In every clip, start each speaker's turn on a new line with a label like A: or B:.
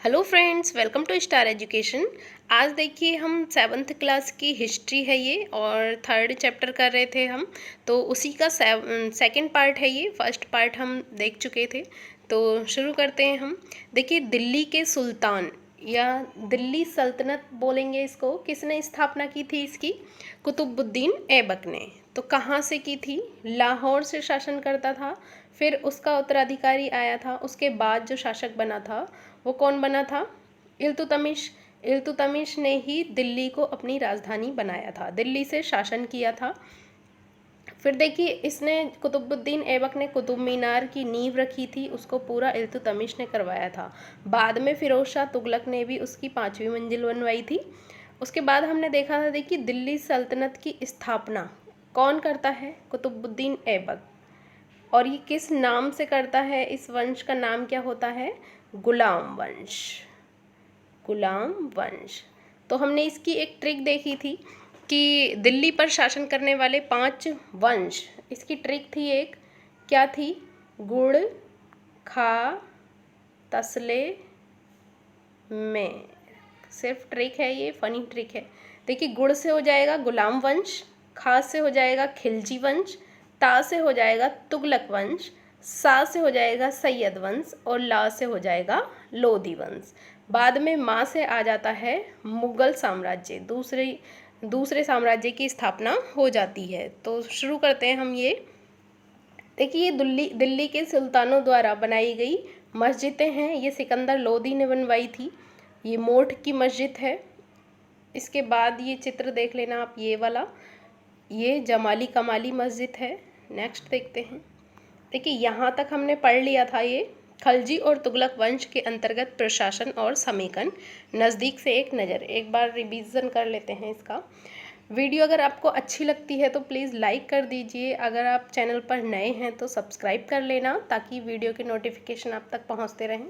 A: Hello friends, welcome to star education. आज देखिए हम सेवन्थ क्लास की हिस्ट्री है ये और थर्ड चैप्टर कर रहे थे हम। तो उसी का सेकंड पार्ट है ये। फर्स्ट पार्ट हम देख चुके थे, तो शुरू करते हैं हम। देखिए, दिल्ली के सुल्तान या दिल्ली सल्तनत बोलेंगे इसको, किसने स्थापना की थी इसकी? कुतुबुद्दीन ऐबक ने। तो कहाँ से की थी? लाहौर से शासन करता था। फिर उसका उत्तराधिकारी आया था, उसके बाद जो शासक बना था वो कौन बना था? इल्तुतमिश। इल्तुतमिश ने ही दिल्ली को अपनी राजधानी बनाया था, दिल्ली से शासन किया था। फिर देखिए, इसने कुतुबुद्दीन ऐबक ने कुतुब मीनार की नींव रखी थी, उसको पूरा इल्तुतमिश ने करवाया था। बाद में फिरोज शाह तुगलक ने भी उसकी 5वीं मंजिल बनवाई थी। उसके बाद हमने देखा था, देखिए दिल्ली सल्तनत की स्थापना कौन करता है? कुतुबुद्दीन ऐबक। और ये किस नाम से करता है? इस वंश का नाम क्या होता है? गुलाम वंश। गुलाम वंश। तो हमने इसकी एक ट्रिक देखी थी कि दिल्ली पर शासन करने वाले 5 वंश, इसकी ट्रिक थी एक, क्या थी? गुड़ खा तसले में। सिर्फ ट्रिक है ये, फनी ट्रिक है। देखिए, गुड़ से हो जाएगा गुलाम वंश, खा से हो जाएगा खिलजी वंश, ता से हो जाएगा तुगलक वंश, सा से हो जाएगा सैयद वंश और ला से हो जाएगा लोधी वंश। बाद में माँ से आ जाता है मुगल साम्राज्य, दूसरे साम्राज्य की स्थापना हो जाती है। तो शुरू करते हैं हम ये। देखिए, ये दिल्ली के सुल्तानों द्वारा बनाई गई मस्जिदें हैं। ये सिकंदर लोधी ने बनवाई थी। ये मोठ की मस्जिद है। इसके बाद ये चित्र देख लेना आप, ये वाला, ये जमाली कमाली मस्जिद है। नेक्स्ट देखते हैं। देखिए, यहाँ तक हमने पढ़ लिया था ये खलजी और तुगलक वंश के अंतर्गत प्रशासन और समेकन। नज़दीक से एक नज़र, एक बार रिवीजन कर लेते हैं इसका। वीडियो अगर आपको अच्छी लगती है तो प्लीज़ लाइक कर दीजिए। अगर आप चैनल पर नए हैं तो सब्सक्राइब कर लेना, ताकि वीडियो के नोटिफिकेशन आप तक पहुंचते रहें।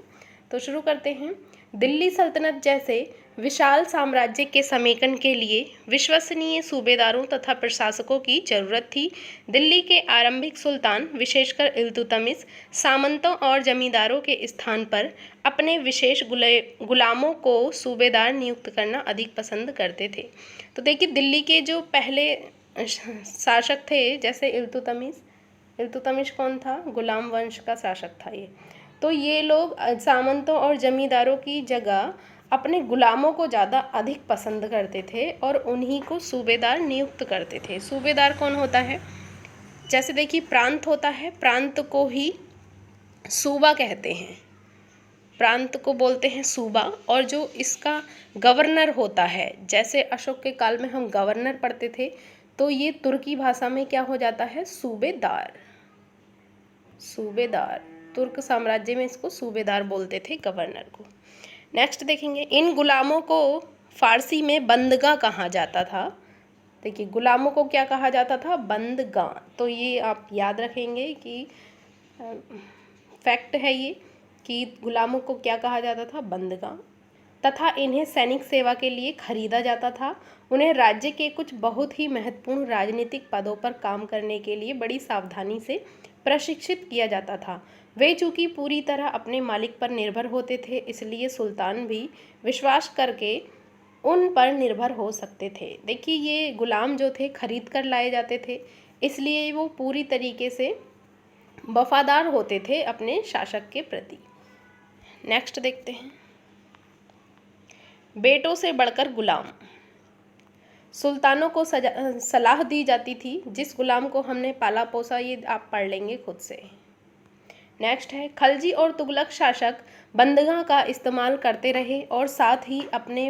A: तो शुरू करते हैं। दिल्ली सल्तनत जैसे विशाल साम्राज्य के समेकन के लिए विश्वसनीय सूबेदारों तथा प्रशासकों की जरूरत थी। दिल्ली के आरंभिक सुल्तान, विशेषकर इल्तुतमिश, सामंतों और जमींदारों के स्थान पर अपने विशेष गुलामों को सूबेदार नियुक्त करना अधिक पसंद करते थे। तो देखिए, दिल्ली के जो पहले शासक थे, जैसे इल्तुतमिश कौन था? गुलाम वंश का शासक था ये। तो ये लोग सामंतों और जमींदारों की जगह अपने गुलामों को ज़्यादा अधिक पसंद करते थे और उन्हीं को सूबेदार नियुक्त करते थे। सूबेदार कौन होता है? जैसे देखिए, प्रांत होता है, प्रांत को ही सूबा कहते हैं, प्रांत को बोलते हैं सूबा। और जो इसका गवर्नर होता है, जैसे अशोक के काल में हम गवर्नर पढ़ते थे, तो ये तुर्की भाषा में क्या हो जाता है? सूबेदार। सूबेदार, तुर्क साम्राज्य में इसको सूबेदार बोलते थे, गवर्नर को। नेक्स्ट देखेंगे, इन गुलामों को फारसी में बंदगा कहा जाता था। देखिए, गुलामों को क्या कहा जाता था? बंदगा। तो ये आप याद रखेंगे कि फैक्ट है ये कि गुलामों को क्या कहा जाता था? बंदगा। तथा इन्हें सैनिक सेवा के लिए खरीदा जाता था। उन्हें राज्य के कुछ बहुत ही महत्वपूर्ण राजनीतिक पदों पर काम करने के लिए बड़ी सावधानी से प्रशिक्षित किया जाता था। वे चूंकि पूरी तरह अपने मालिक पर निर्भर होते थे, इसलिए सुल्तान भी विश्वास करके उन पर निर्भर हो सकते थे। देखिए, ये गुलाम जो थे खरीद कर लाए जाते थे, इसलिए वो पूरी तरीके से वफादार होते थे अपने शासक के प्रति। नेक्स्ट देखते हैं, बेटों से बढ़कर गुलाम। सुल्तानों को सलाह दी जाती थी, जिस गुलाम को हमने पाला पोसा, ये आप पढ़ लेंगे खुद से। नेक्स्ट है, खलजी और तुगलक शासक बंदगा का इस्तेमाल करते रहे और साथ ही अपने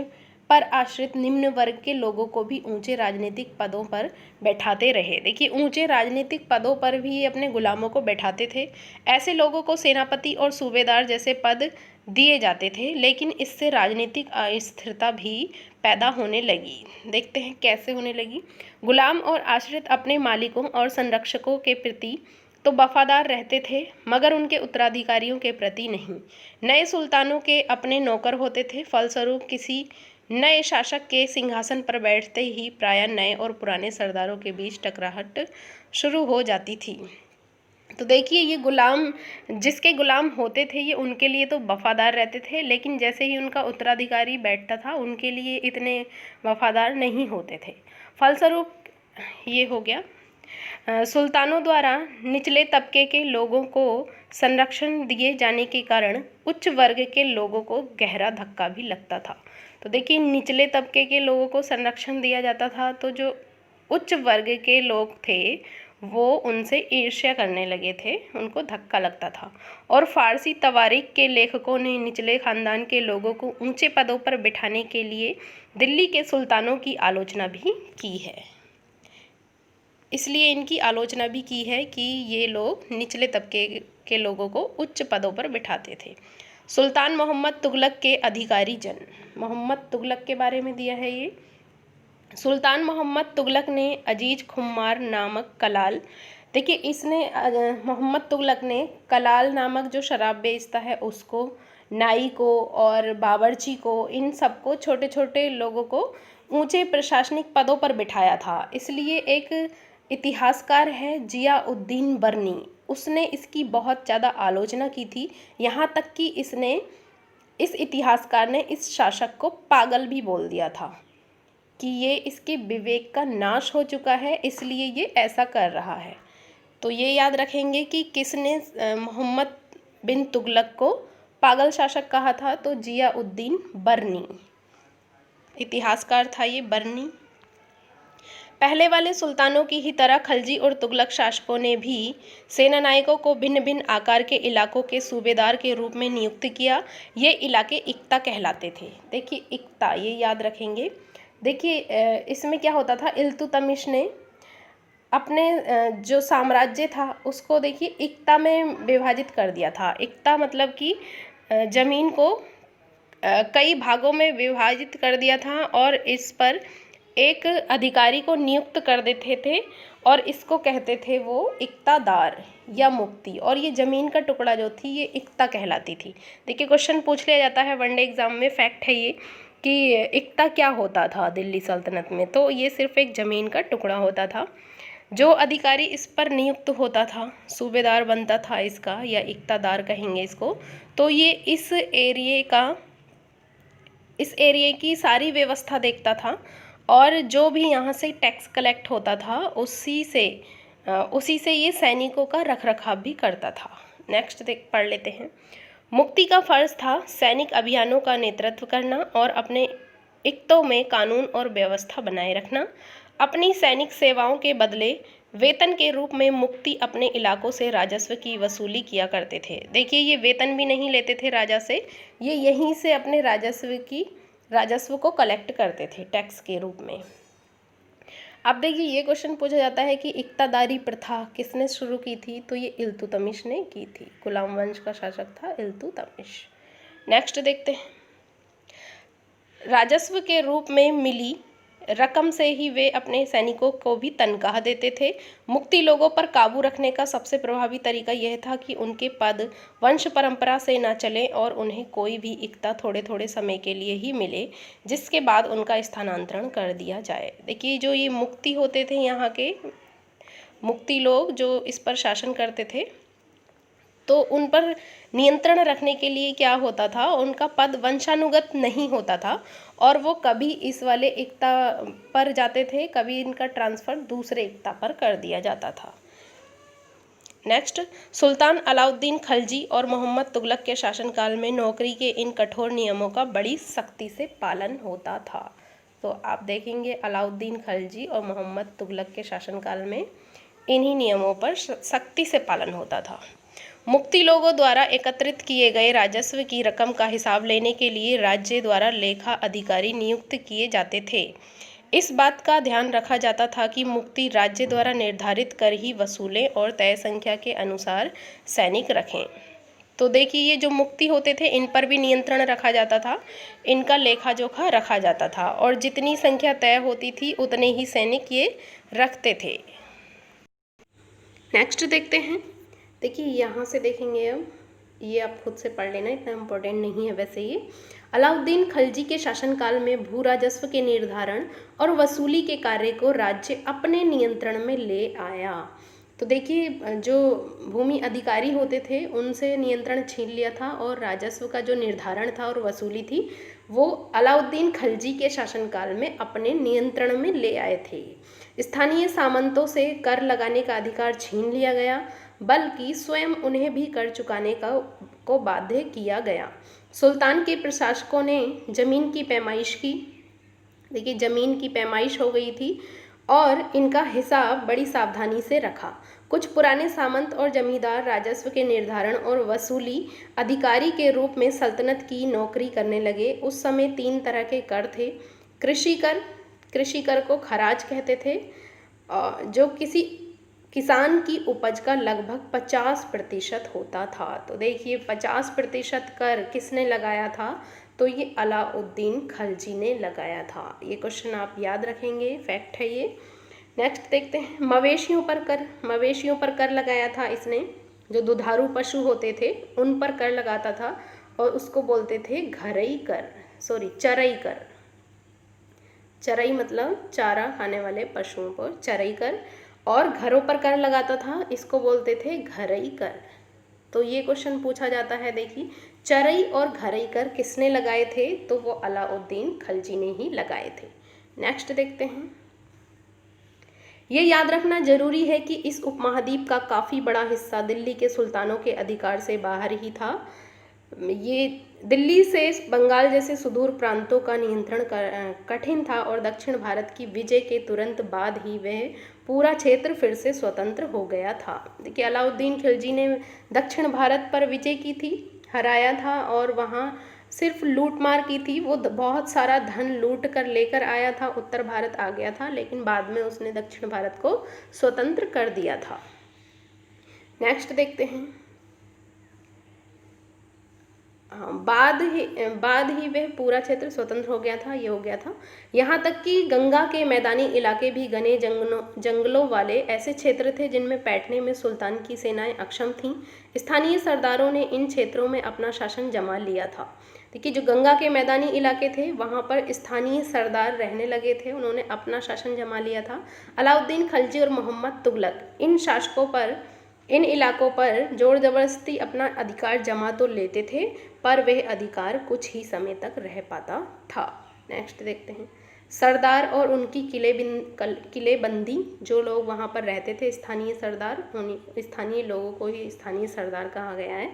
A: पर आश्रित निम्न वर्ग के लोगों को भी ऊंचे राजनीतिक पदों पर बैठाते रहे। देखिए, ऊंचे राजनीतिक पदों पर भी अपने गुलामों को बैठाते थे। ऐसे लोगों को सेनापति और सूबेदार जैसे पद दिए जाते थे, लेकिन इससे राजनीतिक अस्थिरता भी पैदा होने लगी। देखते हैं कैसे होने लगी। गुलाम और आश्रित अपने मालिकों और संरक्षकों के प्रति तो वफादार रहते थे, मगर उनके उत्तराधिकारियों के प्रति नहीं। नए सुल्तानों के अपने नौकर होते थे, फलस्वरूप किसी नए शासक के सिंहासन पर बैठते ही प्रायः नए और पुराने सरदारों के बीच टकराहट शुरू हो जाती थी। तो देखिए ये गुलाम, जिसके गुलाम होते थे ये उनके लिए तो वफादार रहते थे, लेकिन जैसे ही उनका उत्तराधिकारी बैठता था उनके लिए इतने वफादार नहीं होते थे। फलस्वरूप ये हो गया। सुल्तानों द्वारा निचले तबके के लोगों को संरक्षण दिए जाने के कारण उच्च वर्ग के लोगों को गहरा धक्का भी लगता था। तो देखिए निचले तबके के लोगों को संरक्षण दिया जाता था, तो जो उच्च वर्ग के लोग थे वो उनसे ईर्ष्या करने लगे थे, उनको धक्का लगता था। और फारसी तवारीख के लेखकों ने निचले खानदान के लोगों को ऊंचे पदों पर बिठाने के लिए दिल्ली के सुल्तानों की आलोचना भी की है। इसलिए इनकी आलोचना भी की है कि ये लोग निचले तबके के लोगों को उच्च पदों पर बिठाते थे। सुल्तान मोहम्मद तुगलक के अधिकारी जन, मोहम्मद तुगलक के बारे में दिया है ये। सुल्तान मोहम्मद तुगलक ने अजीज खुमार नामक कलाल, देखिए इसने मोहम्मद तुगलक ने कलाल नामक जो शराब बेचता है उसको, नाई को और बावर्ची को, इन सबको, छोटे छोटे लोगों को ऊंचे प्रशासनिक पदों पर बिठाया था। इसलिए एक इतिहासकार है जियाउद्दीन बर्नी, उसने इसकी बहुत ज़्यादा आलोचना की थी। यहाँ तक कि इस इतिहासकार ने इस शासक को पागल भी बोल दिया था कि ये इसके विवेक का नाश हो चुका है, इसलिए ये ऐसा कर रहा है। तो ये याद रखेंगे कि किसने मोहम्मद बिन तुगलक को पागल शासक कहा था, तो जियाउद्दीन बर्नी, इतिहासकार था ये बर्नी। पहले वाले सुल्तानों की ही तरह खलजी और तुगलक शासकों ने भी सेनानायकों को भिन्न भिन्न आकार के इलाकों के सूबेदार के रूप में नियुक्त किया। ये इलाके इक्ता कहलाते थे। देखिए इक्ता, ये याद रखेंगे। देखिए इसमें क्या होता था, इल्तुतमिश ने अपने जो साम्राज्य था उसको देखिए इक्ता में विभाजित कर दिया था। इक्ता मतलब कि ज़मीन को कई भागों में विभाजित कर दिया था और इस पर एक अधिकारी को नियुक्त कर देते थे और इसको कहते थे वो इक्तादार या मुफ्ती। और ये ज़मीन का टुकड़ा जो थी ये इक्ता कहलाती थी। देखिए क्वेश्चन पूछ लिया जाता है वनडे एग्ज़ाम में, फैक्ट है ये, कि इक्ता क्या होता था दिल्ली सल्तनत में। तो ये सिर्फ एक ज़मीन का टुकड़ा होता था। जो अधिकारी इस पर नियुक्त होता था सूबेदार बनता था इसका, या इक्तादार कहेंगे इसको। तो ये इस एरिए की सारी व्यवस्था देखता था और जो भी यहाँ से टैक्स कलेक्ट होता था उसी से ये सैनिकों का रखरखाव भी करता था। नेक्स्ट पढ़ लेते हैं। मुक्ति का फर्ज था सैनिक अभियानों का नेतृत्व करना और अपने इक्तों में कानून और व्यवस्था बनाए रखना। अपनी सैनिक सेवाओं के बदले वेतन के रूप में मुक्ति अपने इलाकों से राजस्व की वसूली किया करते थे। देखिए ये वेतन भी नहीं लेते थे राजा से, ये यहीं से अपने राजस्व को कलेक्ट करते थे टैक्स के रूप में। अब देखिए ये क्वेश्चन पूछा जाता है कि इक्तादारी प्रथा किसने शुरू की थी, तो ये इल्तुतमिश ने की थी। गुलाम वंश का शासक था इल्तुतमिश। नेक्स्ट देखते हैं। राजस्व के रूप में मिली रकम से ही वे अपने सैनिकों को भी तनख्वाह देते थे। मुक्ति लोगों पर काबू रखने का सबसे प्रभावी तरीका यह था कि उनके पद वंश परंपरा से न चले और उन्हें कोई भी इक्ता थोड़े थोड़े समय के लिए ही मिले, जिसके बाद उनका स्थानांतरण कर दिया जाए। देखिए जो ये मुक्ति होते थे, यहाँ के मुक्ति लोग जो इस पर शासन करते थे, तो उन पर नियंत्रण रखने के लिए क्या होता था, उनका पद वंशानुगत नहीं होता था और वो कभी इस वाले इक्ता पर जाते थे, कभी इनका ट्रांसफ़र दूसरे इक्ता पर कर दिया जाता था। नेक्स्ट, सुल्तान अलाउद्दीन खलजी और मोहम्मद तुगलक के शासनकाल में नौकरी के इन कठोर नियमों का बड़ी सख्ती से पालन होता था। तो आप देखेंगे अलाउद्दीन खलजी और मोहम्मद तुगलक के शासनकाल में इन्हीं नियमों पर सख्ती से पालन होता था। मुक्ति लोगों द्वारा एकत्रित किए गए राजस्व की रकम का हिसाब लेने के लिए राज्य द्वारा लेखा अधिकारी नियुक्त किए जाते थे। इस बात का ध्यान रखा जाता था कि मुक्ति राज्य द्वारा निर्धारित कर ही वसूलें और तय संख्या के अनुसार सैनिक रखें। तो देखिए ये जो मुक्ति होते थे इन पर भी नियंत्रण रखा जाता था, इनका लेखा जोखा रखा जाता था और जितनी संख्या तय होती थी उतने ही सैनिक ये रखते थे। नेक्स्ट देखते हैं। देखिए यहाँ से देखेंगे, अब ये आप खुद से पढ़ लेना, इतना इम्पोर्टेंट नहीं है वैसे ये। अलाउद्दीन खलजी के शासनकाल में भू राजस्व के निर्धारण और वसूली के कार्य को राज्य अपने नियंत्रण में ले आया। तो देखिए जो भूमि अधिकारी होते थे उनसे नियंत्रण छीन लिया था और राजस्व का जो निर्धारण था और वसूली थी वो अलाउद्दीन खलजी के शासनकाल में अपने नियंत्रण में ले आए थे। स्थानीय सामंतों से कर लगाने का अधिकार छीन लिया गया, बल्कि स्वयं उन्हें भी कर चुकाने को बाध्य किया गया। सुल्तान के प्रशासकों ने जमीन की पैमाइश की। देखिए जमीन की पैमाइश हो गई थी और इनका हिसाब बड़ी सावधानी से रखा। कुछ पुराने सामंत और जमींदार राजस्व के निर्धारण और वसूली अधिकारी के रूप में सल्तनत की नौकरी करने लगे। उस समय 3 तरह के कर थे। कृषि कर को खराज कहते थे, जो किसी किसान की उपज का लगभग 50% होता था। तो देखिए 50% कर किसने लगाया था, तो ये अलाउद्दीन खलजी ने लगाया था। ये क्वेश्चन आप याद रखेंगे, फैक्ट है ये। नेक्स्ट देखते हैं मवेशियों पर कर लगाया था इसने। जो दुधारू पशु होते थे उन पर कर लगाता था और उसको बोलते थे चरई कर। चरई मतलब चारा खाने वाले पशुओं पर चरई कर। और घरों पर कर लगाता था, इसको बोलते थे घरई कर। तो ये क्वेश्चन पूछा जाता है। देखिए चरई और घरई कर किसने लगाए थे, तो वो अलाउद्दीन खलजी ने ही लगाए थे। नेक्स्ट देखते हैं। ये याद रखना जरूरी है कि इस उपमहाद्वीप का काफ़ी बड़ा हिस्सा दिल्ली के सुल्तानों के अधिकार से बाहर ही था। ये दिल्ली से बंगाल जैसे सुदूर प्रांतों का नियंत्रण कठिन था और दक्षिण भारत की विजय के तुरंत बाद ही वह पूरा क्षेत्र फिर से स्वतंत्र हो गया था। देखिए अलाउद्दीन खिलजी ने दक्षिण भारत पर विजय की थी, हराया था और वहाँ सिर्फ लूट मार की थी। वो बहुत सारा धन लूट कर लेकर आया था, उत्तर भारत आ गया था, लेकिन बाद में उसने दक्षिण भारत को स्वतंत्र कर दिया था। नेक्स्ट देखते हैं। बाद ही वह पूरा क्षेत्र स्वतंत्र हो गया था, ये हो गया था। यहाँ तक कि गंगा के मैदानी इलाके भी घने जंगलों वाले ऐसे क्षेत्र थे जिनमें बैठने में सुल्तान की सेनाएं अक्षम थीं। स्थानीय सरदारों ने इन क्षेत्रों में अपना शासन जमा लिया था। देखिए जो गंगा के मैदानी इलाके थे वहाँ पर स्थानीय सरदार रहने लगे थे, उन्होंने अपना शासन जमा लिया था। अलाउद्दीन खलजी और मोहम्मद तुगलक इन इलाकों पर जोर जबरदस्ती अपना अधिकार जमा तो लेते थे, पर वह अधिकार कुछ ही समय तक रह पाता था। नेक्स्ट देखते हैं। सरदार और उनकी किलेबंदी। जो लोग वहाँ पर रहते थे स्थानीय सरदार, स्थानीय लोगों को ही स्थानीय सरदार कहा गया है।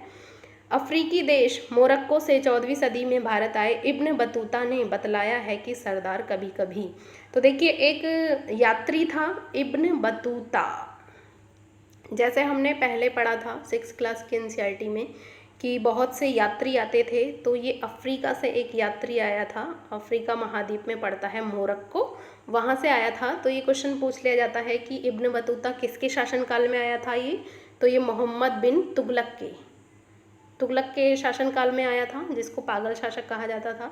A: अफ्रीकी देश मोरक्को से 14वीं सदी में भारत आए इब्न बतूता ने बतलाया है कि सरदार कभी कभी, तो देखिए एक यात्री था इब्न बतूता, जैसे हमने पहले पढ़ा था 6th क्लास के एनसीईआरटी में कि बहुत से यात्री आते थे, तो ये अफ्रीका से एक यात्री आया था। अफ्रीका महाद्वीप में पड़ता है मोरक्को, वहाँ से आया था। तो ये क्वेश्चन पूछ लिया जाता है कि इब्न बतूता किसके शासनकाल में आया था ये, तो ये मोहम्मद बिन तुगलक के शासनकाल में आया था, जिसको पागल शासक कहा जाता था।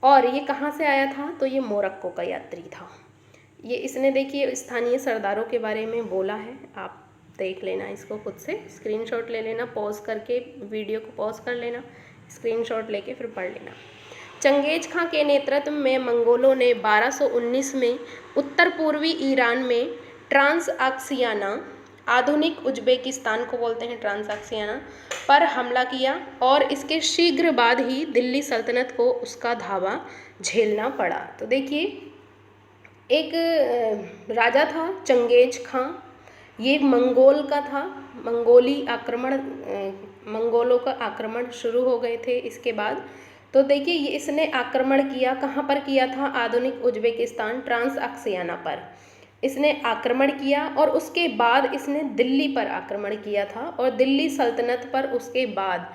A: और ये कहाँ से आया था, तो ये मोरक्को का यात्री था। ये इसने देखिए स्थानीय सरदारों के बारे में बोला है, आप देख लेना, इसको खुद से स्क्रीनशॉट ले लेना, पॉज करके वीडियो को पॉज कर लेना, स्क्रीनशॉट लेके फिर पढ़ लेना। चंगेज खां के नेतृत्व में मंगोलों ने 1219 में उत्तर पूर्वी ईरान में ट्रांसआक्सियाना, आधुनिक उज्बेकिस्तान को बोलते हैं ट्रांसआक्सियाना, पर हमला किया और इसके शीघ्र बाद ही दिल्ली सल्तनत को उसका धावा झेलना पड़ा। तो देखिए एक राजा था चंगेज खां, ये मंगोल का था। मंगोलों का आक्रमण शुरू हो गए थे इसके बाद। तो देखिए ये इसने आक्रमण किया, कहाँ पर किया था, आधुनिक उज्बेकिस्तान ट्रांसआक्सियाना पर इसने आक्रमण किया और उसके बाद इसने दिल्ली पर आक्रमण किया था और दिल्ली सल्तनत पर उसके बाद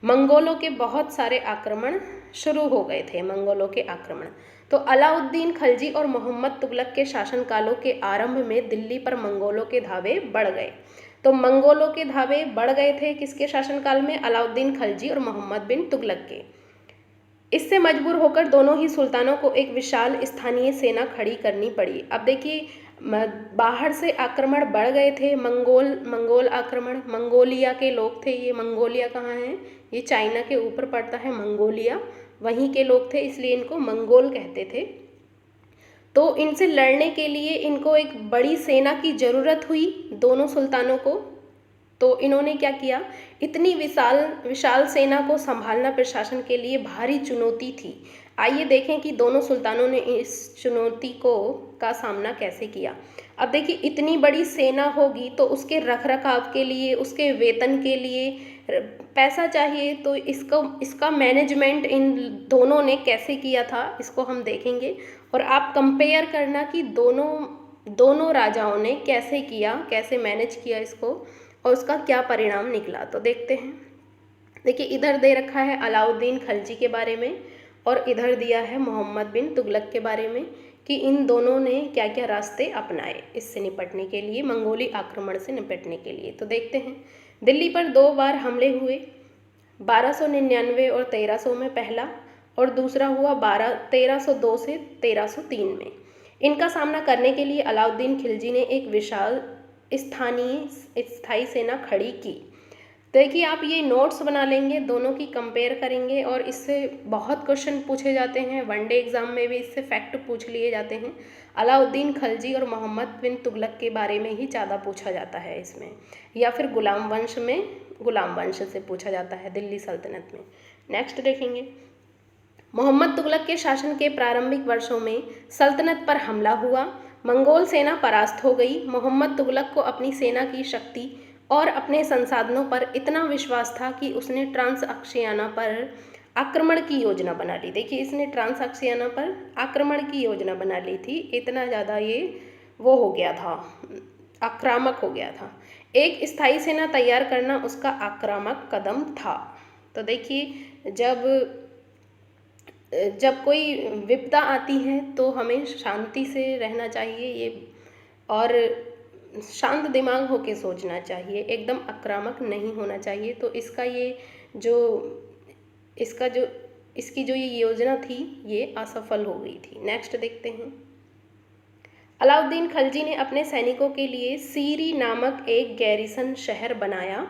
A: मंगोलों के बहुत सारे आक्रमण शुरू हो गए थे, मंगोलों के आक्रमण। तो अलाउद्दीन खलजी और मोहम्मद तुगलक के शासनकालों के आरंभ में दिल्ली पर मंगोलों के धावे बढ़ गए। तो मंगोलों के धावे बढ़ गए थे किसके शासनकाल में, अलाउद्दीन खलजी और मोहम्मद बिन तुगलक के। इससे मजबूर होकर दोनों ही सुल्तानों को एक विशाल स्थानीय सेना खड़ी करनी पड़ी। अब देखिए बाहर से आक्रमण बढ़ गए थे, मंगोल आक्रमण, मंगोलिया के लोग थे ये। मंगोलिया कहाँ है, ये चाइना के ऊपर पड़ता है मंगोलिया, वहीं के लोग थे, इसलिए इनको मंगोल कहते थे। तो इनसे लड़ने के लिए इनको एक बड़ी सेना की ज़रूरत हुई, दोनों सुल्तानों को। तो इन्होंने क्या किया, इतनी विशाल विशाल सेना को संभालना प्रशासन के लिए भारी चुनौती थी। आइए देखें कि दोनों सुल्तानों ने इस चुनौती को का सामना कैसे किया। अब देखिए, इतनी बड़ी सेना होगी तो उसके रखरखाव के लिए, उसके वेतन के लिए पैसा चाहिए, तो इसका मैनेजमेंट इन दोनों ने कैसे किया था, इसको हम देखेंगे। और आप कंपेयर करना कि दोनों राजाओं ने कैसे किया, कैसे मैनेज किया इसको, और उसका क्या परिणाम निकला। तो देखते हैं। देखिए, इधर दे रखा है अलाउद्दीन खलजी के बारे में, और इधर दिया है मोहम्मद बिन तुगलक के बारे में कि इन दोनों ने क्या क्या रास्ते अपनाए इससे निपटने के लिए, मंगोली आक्रमण से निपटने के लिए। तो देखते हैं। दिल्ली पर 2 बार हमले हुए, 1299 और 1300 में पहला, और दूसरा हुआ 1302 से 1303 में। इनका सामना करने के लिए अलाउद्दीन खिलजी ने एक विशाल स्थायी सेना खड़ी की। देखिए, आप ये नोट्स बना लेंगे, दोनों की कंपेयर करेंगे, और इससे बहुत क्वेश्चन पूछे जाते हैं, वनडे एग्जाम में भी इससे फैक्ट पूछ लिए जाते हैं। अलाउद्दीन खलजी और मोहम्मद बिन तुगलक के बारे में ही ज़्यादा पूछा जाता है इसमें, या फिर गुलाम वंश से पूछा जाता है दिल्ली सल्तनत में। नेक्स्ट देखेंगे। मोहम्मद तुगलक के शासन के प्रारंभिक वर्षों में सल्तनत पर हमला हुआ, मंगोल सेना परास्त हो गई। मोहम्मद तुगलक को अपनी सेना की शक्ति और अपने संसाधनों पर इतना विश्वास था कि उसने ट्रांसअक्सियाना पर आक्रमण की योजना बना ली। देखिए, इसने ट्रांसअक्सियाना पर आक्रमण की योजना बना ली थी, इतना ज़्यादा ये वो हो गया था, आक्रामक हो गया था। एक स्थायी सेना तैयार करना उसका आक्रामक कदम था। तो देखिए, जब कोई विपदा आती है तो हमें शांति से रहना चाहिए, और शांत दिमाग होके सोचना चाहिए, एकदम आक्रामक नहीं होना चाहिए। तो इसकी जो ये योजना थी, ये असफल हो गई थी। नेक्स्ट देखते हैं। अलाउद्दीन खलजी ने अपने सैनिकों के लिए सीरी नामक एक गैरिसन शहर बनाया।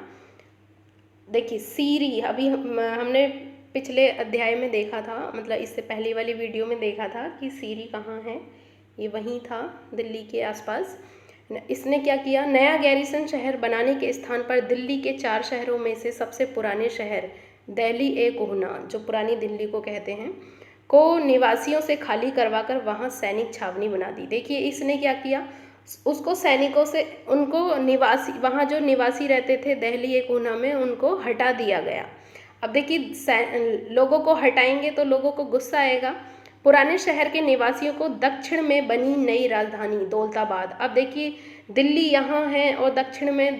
A: देखिए, सीरी अभी हमने पिछले अध्याय में देखा था, मतलब इससे पहले वाली वीडियो में देखा था कि सीरी कहाँ है, ये वहीं था दिल्ली के आसपास। इसने क्या किया, नया गैरिसन शहर बनाने के स्थान पर दिल्ली के 4 शहरों में से सबसे पुराने शहर दिल्ली ए कोहना, जो पुरानी दिल्ली को कहते हैं, को निवासियों से खाली करवाकर वहाँ सैनिक छावनी बना दी। देखिए, इसने क्या किया, उसको सैनिकों से, उनको वहाँ जो निवासी रहते थे दिल्ली ए कोहना में, उनको हटा दिया गया। अब देखिए, लोगों को हटाएंगे तो लोगों को गुस्सा आएगा। पुराने शहर के निवासियों को दक्षिण में बनी नई राजधानी दौलताबाद, अब देखिए दिल्ली यहाँ है और दक्षिण में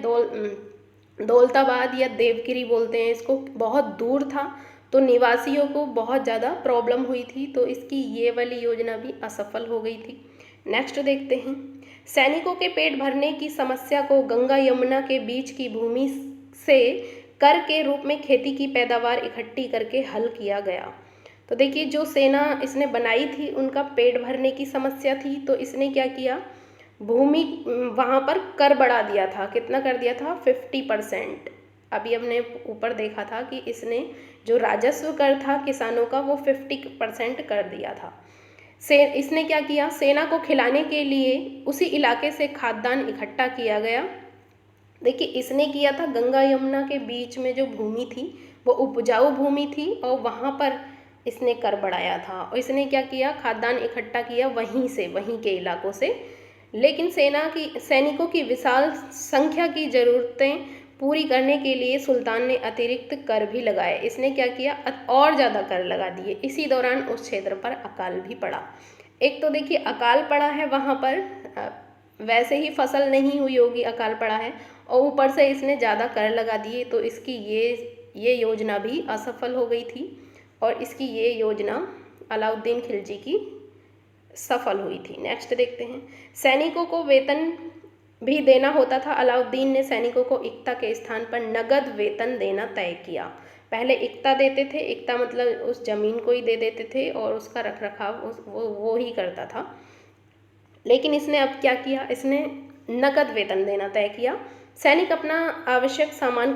A: दौलताबाद या देवगिरी बोलते हैं इसको, बहुत दूर था, तो निवासियों को बहुत ज़्यादा प्रॉब्लम हुई थी, तो इसकी ये वाली योजना भी असफल हो गई थी। नेक्स्ट देखते हैं। सैनिकों के पेट भरने की समस्या को गंगा यमुना के बीच की भूमि से कर के रूप में खेती की पैदावार इकट्ठी करके हल किया गया। तो देखिए, जो सेना इसने बनाई थी, उनका पेट भरने की समस्या थी, तो इसने क्या किया, भूमि वहाँ पर कर बढ़ा दिया था। कितना कर दिया था, 50%। अभी हमने ऊपर देखा था कि इसने जो राजस्व कर था किसानों का, वो 50% कर दिया था। इसने क्या किया, सेना को खिलाने के लिए उसी इलाके से खाद्यान्न इकट्ठा किया गया। देखिए, इसने किया था गंगा यमुना के बीच में जो भूमि थी वो उपजाऊ भूमि थी, और वहाँ पर इसने कर बढ़ाया था, और इसने क्या किया, खाद्यान्न इकट्ठा किया वहीं के इलाकों से। लेकिन सैनिकों की विशाल संख्या की ज़रूरतें पूरी करने के लिए सुल्तान ने अतिरिक्त कर भी लगाए। इसने क्या किया, और ज़्यादा कर लगा दिए। इसी दौरान उस क्षेत्र पर अकाल भी पड़ा। एक तो देखिए, अकाल पड़ा है वहाँ पर, वैसे ही फसल नहीं हुई होगी, अकाल पड़ा है, और ऊपर से इसने ज़्यादा कर लगा दिए, तो इसकी ये योजना भी असफल हो गई थी, और इसकी ये योजना अलाउद्दीन खिलजी की सफल हुई थी। नेक्स्ट देखते हैं। सैनिकों को वेतन भी देना होता था। अलाउद्दीन ने सैनिकों को इक्ता के स्थान पर नगद वेतन देना तय किया। पहले इक्ता देते थे, इक्ता मतलब उस जमीन को ही दे देते थे, और उसका रखरखाव वो ही करता था। लेकिन इसने अब क्या किया, इसने नकद वेतन देना तय किया। सैनिक अपना आवश्यक सामान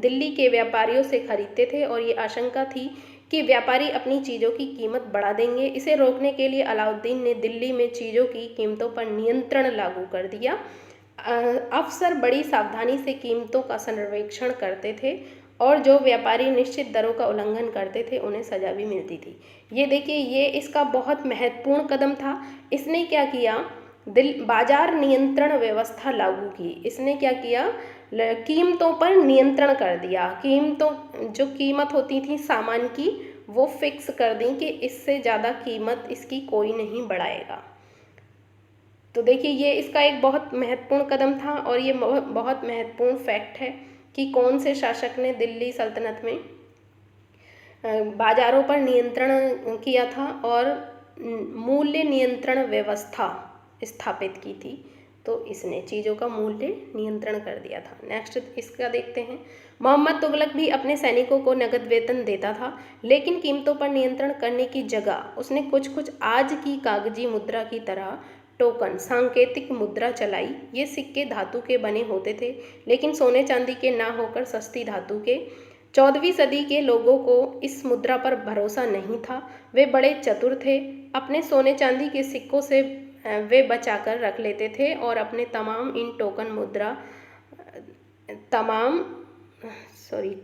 A: दिल्ली के व्यापारियों से खरीदते थे, और ये आशंका थी कि व्यापारी अपनी चीज़ों की कीमत बढ़ा देंगे। इसे रोकने के लिए अलाउद्दीन ने दिल्ली में चीज़ों की कीमतों पर नियंत्रण लागू कर दिया। अफसर बड़ी सावधानी से कीमतों का सर्वेक्षण करते थे और जो व्यापारी निश्चित दरों का उल्लंघन करते थे उन्हें सजा भी मिलती थी। ये देखिए, ये इसका बहुत महत्वपूर्ण कदम था। इसने क्या किया, बाजार नियंत्रण व्यवस्था लागू की। इसने क्या किया, कीमतों पर नियंत्रण कर दिया। कीमतों, जो कीमत होती थी सामान की, वो फिक्स कर दी कि इससे ज़्यादा कीमत इसकी कोई नहीं बढ़ाएगा। तो देखिए, ये इसका एक बहुत महत्वपूर्ण कदम था और ये बहुत महत्वपूर्ण फैक्ट है कि कौन से शासक ने दिल्ली सल्तनत में बाजारों पर नियंत्रण किया था और मूल्य नियंत्रण व्यवस्था स्थापित की थी। तो इसने चीज़ों का मूल्य नियंत्रण कर दिया था। नेक्स्ट इसका देखते हैं। मोहम्मद तुगलक भी अपने सैनिकों को नगद वेतन देता था, लेकिन कीमतों पर नियंत्रण करने की जगह उसने कुछ कुछ आज की कागजी मुद्रा की तरह टोकन, सांकेतिक मुद्रा चलाई। ये सिक्के धातु के बने होते थे, लेकिन सोने चांदी के ना होकर सस्ती धातु के। 14वीं सदी के लोगों को इस मुद्रा पर भरोसा नहीं था। वे बड़े चतुर थे। अपने सोने चांदी के सिक्कों से वे बचाकर रख लेते थे और अपने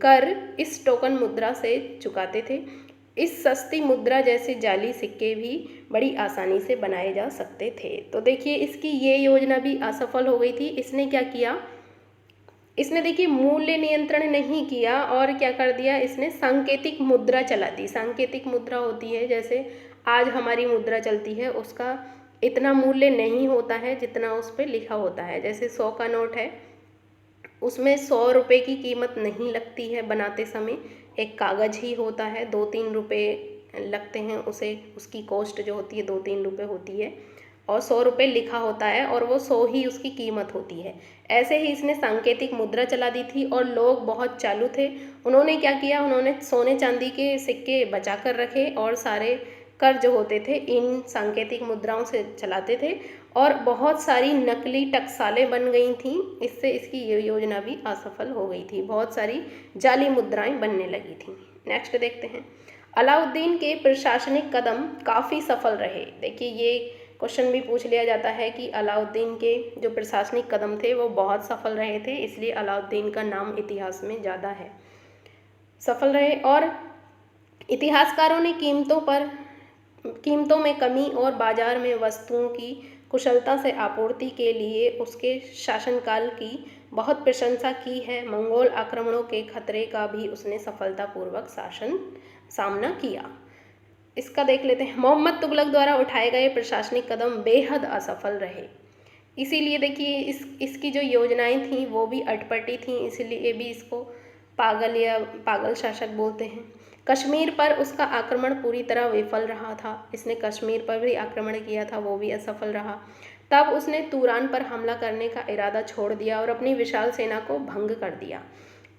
A: कर इस टोकन मुद्रा से चुकाते थे। इस सस्ती मुद्रा जैसे जाली सिक्के भी बड़ी आसानी से बनाए जा सकते थे। तो देखिए, इसकी ये योजना भी असफल हो गई थी। इसने क्या किया, इसने देखिए मूल्य नियंत्रण नहीं किया और क्या कर दिया, इसने सांकेतिक मुद्रा चला दी। सांकेतिक मुद्रा होती है, जैसे आज हमारी मुद्रा चलती है, उसका इतना मूल्य नहीं होता है जितना उस पर लिखा होता है। जैसे 100 का नोट है, उसमें 100 रुपये की कीमत नहीं लगती है बनाते समय, एक कागज़ ही होता है, 2-3 रुपये लगते हैं उसे, उसकी कॉस्ट जो होती है 2-3 रुपये होती है और 100 रुपये लिखा होता है और वो 100 ही उसकी कीमत होती है। ऐसे ही इसने सांकेतिक मुद्रा चला दी थी और लोग बहुत चालू थे। उन्होंने क्या किया, उन्होंने सोने चांदी के सिक्के बचा कर रखे और सारे कर जो होते थे इन सांकेतिक मुद्राओं से चलाते थे और बहुत सारी नकली टकसालें बन गई थीं। इससे इसकी ये योजना भी असफल हो गई थी। बहुत सारी जाली मुद्राएं बनने लगी थीं। नेक्स्ट देखते हैं। अलाउद्दीन के प्रशासनिक कदम काफ़ी सफल रहे। देखिए, ये क्वेश्चन भी पूछ लिया जाता है कि अलाउद्दीन के जो प्रशासनिक कदम थे वो बहुत सफल रहे थे, इसलिए अलाउद्दीन का नाम इतिहास में ज़्यादा है। सफल रहे और इतिहासकारों ने कीमतों में कमी और बाजार में वस्तुओं की कुशलता से आपूर्ति के लिए उसके शासनकाल की बहुत प्रशंसा की है। मंगोल आक्रमणों के खतरे का भी उसने सफलतापूर्वक सामना किया। इसका देख लेते हैं। मोहम्मद तुगलक द्वारा उठाए गए प्रशासनिक कदम बेहद असफल रहे, इसीलिए देखिए इसकी जो योजनाएं थीं वो भी अटपटी थीं, इसलिए भी इसको पागल शासक बोलते हैं। कश्मीर पर उसका आक्रमण पूरी तरह विफल रहा था। इसने कश्मीर पर भी आक्रमण किया था, वो भी असफल रहा। तब उसने तूरान पर हमला करने का इरादा छोड़ दिया और अपनी विशाल सेना को भंग कर दिया।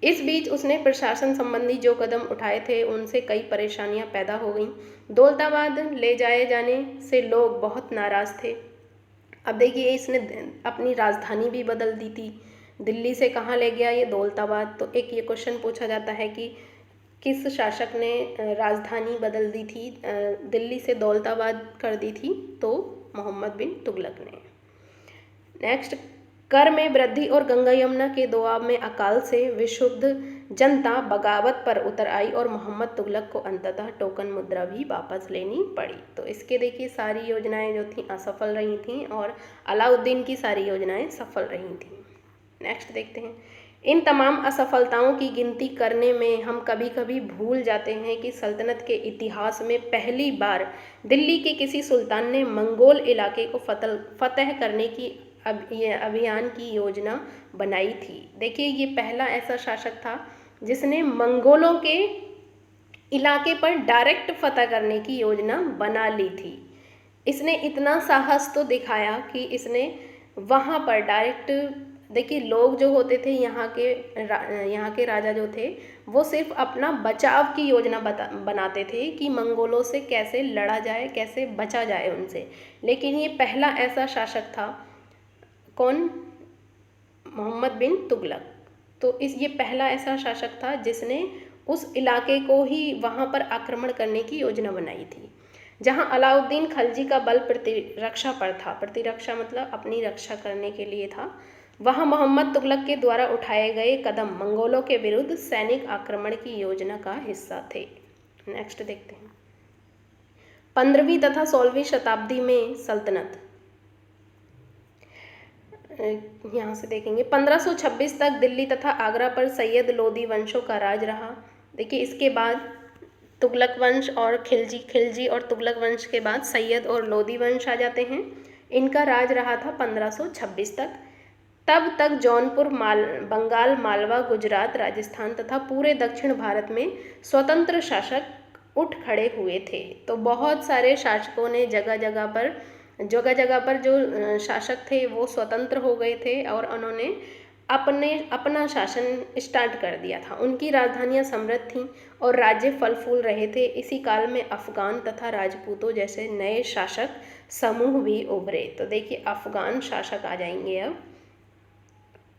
A: इस बीच उसने प्रशासन संबंधी जो कदम उठाए थे उनसे कई परेशानियां पैदा हो गईं। दौलताबाद ले जाए जाने से लोग बहुत नाराज़ थे। अब देखिए, इसने अपनी राजधानी भी बदल दी थी। दिल्ली से कहाँ ले गया, ये दौलताबाद। तो एक ये क्वेश्चन पूछा जाता है कि किस शासक ने राजधानी बदल दी थी, दिल्ली से दौलताबाद कर दी थी? तो मोहम्मद बिन तुगलक ने। नेक्स्ट, कर में वृद्धि और गंगा यमुना के दोआब में अकाल से विशुद्ध जनता बगावत पर उतर आई और मोहम्मद तुगलक को अंततः टोकन मुद्रा भी वापस लेनी पड़ी। तो इसके देखिए सारी योजनाएं जो थीं असफल रही थीं और अलाउद्दीन की सारी योजनाएं सफल रही थीं। नेक्स्ट देखते हैं। इन तमाम असफलताओं की गिनती करने में हम कभी कभी भूल जाते हैं कि सल्तनत के इतिहास में पहली बार दिल्ली के किसी सुल्तान ने मंगोल इलाके को फतह करने की अभियान की योजना बनाई थी। देखिए, ये पहला ऐसा शासक था जिसने मंगोलों के इलाके पर डायरेक्ट फतह करने की योजना बना ली थी। इसने इतना साहस तो दिखाया कि इसने वहाँ पर डायरेक्ट, देखिए लोग जो होते थे यहाँ के राजा जो थे वो सिर्फ अपना बचाव की योजना बनाते थे कि मंगोलों से कैसे लड़ा जाए, कैसे बचा जाए उनसे। लेकिन ये पहला ऐसा शासक था, कौन? मोहम्मद बिन तुगलक। तो ये पहला ऐसा शासक था जिसने उस इलाके को ही वहाँ पर आक्रमण करने की योजना बनाई थी। जहाँ अलाउद्दीन खलजी का बल प्रतिरक्षा पर था, प्रतिरक्षा मतलब अपनी रक्षा करने के लिए था, वहाँ मोहम्मद तुगलक के द्वारा उठाए गए कदम मंगोलों के विरुद्ध सैनिक आक्रमण की योजना का हिस्सा थे। नेक्स्ट देखते हैं। 15वीं तथा 16वीं शताब्दी में सल्तनत, यहाँ से देखेंगे 1526 तक दिल्ली तथा आगरा पर सैयद लोदी वंशों का राज रहा। देखिए इसके बाद तुगलक वंश और खिलजी और तुगलक वंश के बाद सैयद और लोदी वंश आ जाते हैं। इनका राज रहा था 1526 तक। तब तक जौनपुर, बंगाल, मालवा, गुजरात, राजस्थान तथा पूरे दक्षिण भारत में स्वतंत्र शासक उठ खड़े हुए थे। तो बहुत सारे शासकों ने जगह जगह पर जो शासक थे वो स्वतंत्र हो गए थे और उन्होंने अपना शासन स्टार्ट कर दिया था। उनकी राजधानियां समृद्ध थीं और राज्य फल फूल रहे थे। इसी काल में अफगान तथा राजपूतों जैसे नए शासक समूह भी उभरे। तो देखिए अफगान शासक आ जाएंगे अब।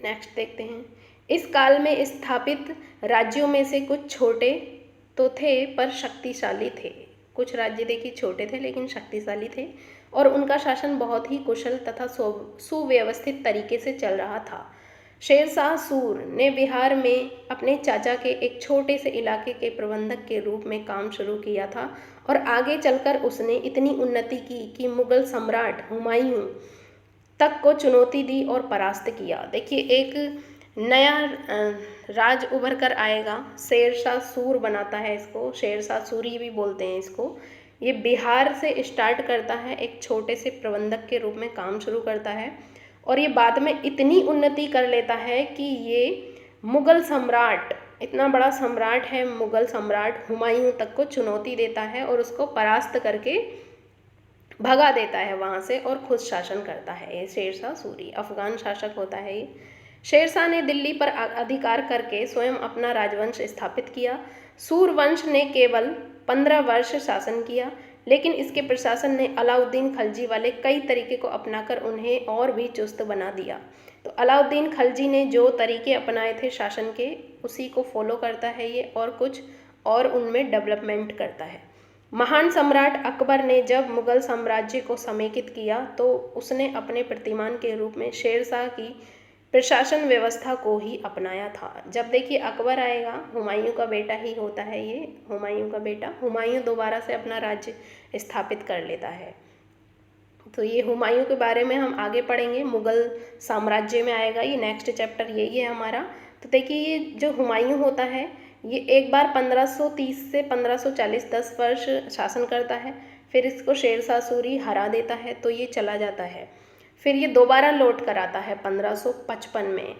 A: नेक्स्ट देखते हैं। इस काल में स्थापित राज्यों में से कुछ छोटे तो थे पर शक्तिशाली थे। कुछ राज्य देखिए छोटे थे लेकिन शक्तिशाली थे और उनका शासन बहुत ही कुशल तथा सुव्यवस्थित तरीके से चल रहा था। शेरशाह सूर ने बिहार में अपने चाचा के एक छोटे से इलाके के प्रबंधक के रूप में काम शुरू किया था और आगे चलकर उसने इतनी उन्नति की कि मुगल सम्राट हुमायूं तक को चुनौती दी और परास्त किया। देखिए एक नया राज उभर कर आएगा, शेरशाह सूर बनाता है इसको, शेरशाह सूरी भी बोलते हैं इसको। ये बिहार से स्टार्ट करता है, एक छोटे से प्रबंधक के रूप में काम शुरू करता है और ये बाद में इतनी उन्नति कर लेता है कि ये मुगल सम्राट, इतना बड़ा सम्राट है मुगल सम्राट, हुमायूं तक को चुनौती देता है और उसको परास्त करके भगा देता है वहाँ से और खुद शासन करता है। ये शेरशाह सूरी अफगान शासक होता है ये। शेरशाह ने दिल्ली पर अधिकार करके स्वयं अपना राजवंश स्थापित किया। सूरवंश ने केवल 15 वर्ष शासन किया, लेकिन इसके प्रशासन ने अलाउद्दीन खलजी वाले कई तरीके को अपनाकर उन्हें और भी चुस्त बना दिया। तो अलाउद्दीन खलजी ने जो तरीके अपनाए थे शासन के, उसी को फॉलो करता है ये और कुछ और उनमें डेवलपमेंट करता है। महान सम्राट अकबर ने जब मुगल साम्राज्य को समेकित किया तो उसने अपने प्रतिमान के रूप में शेरशाह की प्रशासन व्यवस्था को ही अपनाया था। जब देखिए अकबर आएगा, हुमायूं का बेटा ही होता है ये, हुमायूं का बेटा, हुमायूं दोबारा से अपना राज्य स्थापित कर लेता है। तो ये हुमायूं के बारे में हम आगे पढ़ेंगे, मुगल साम्राज्य में आएगा ये, नेक्स्ट चैप्टर यही है हमारा। तो देखिए ये जो हुमायूं होता है ये एक बार 1530 से 1540 10 वर्ष शासन करता है, फिर इसको शेरशाह सूरी हरा देता है तो ये चला जाता है। फिर ये दोबारा लौट कर आता है 1555 में,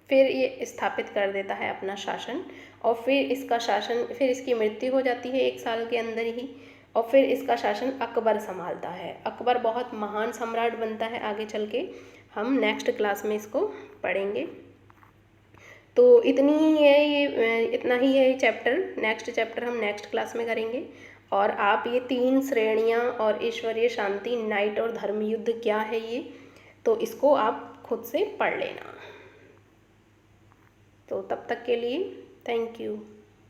A: फिर ये स्थापित कर देता है अपना शासन और फिर इसकी मृत्यु हो जाती है 1 साल के अंदर ही और फिर इसका शासन अकबर संभालता है। अकबर बहुत महान सम्राट बनता है आगे चल के, हम नेक्स्ट क्लास में इसको पढ़ेंगे। तो इतनी ही है ये, इतना ही है ये चैप्टर। नेक्स्ट चैप्टर हम नेक्स्ट क्लास में करेंगे। और आप ये 3 श्रेणियाँ और ईश्वरीय शांति, नाइट और धर्मयुद्ध क्या है ये, तो इसको आप खुद से पढ़ लेना। तो तब तक के लिए थैंक यू।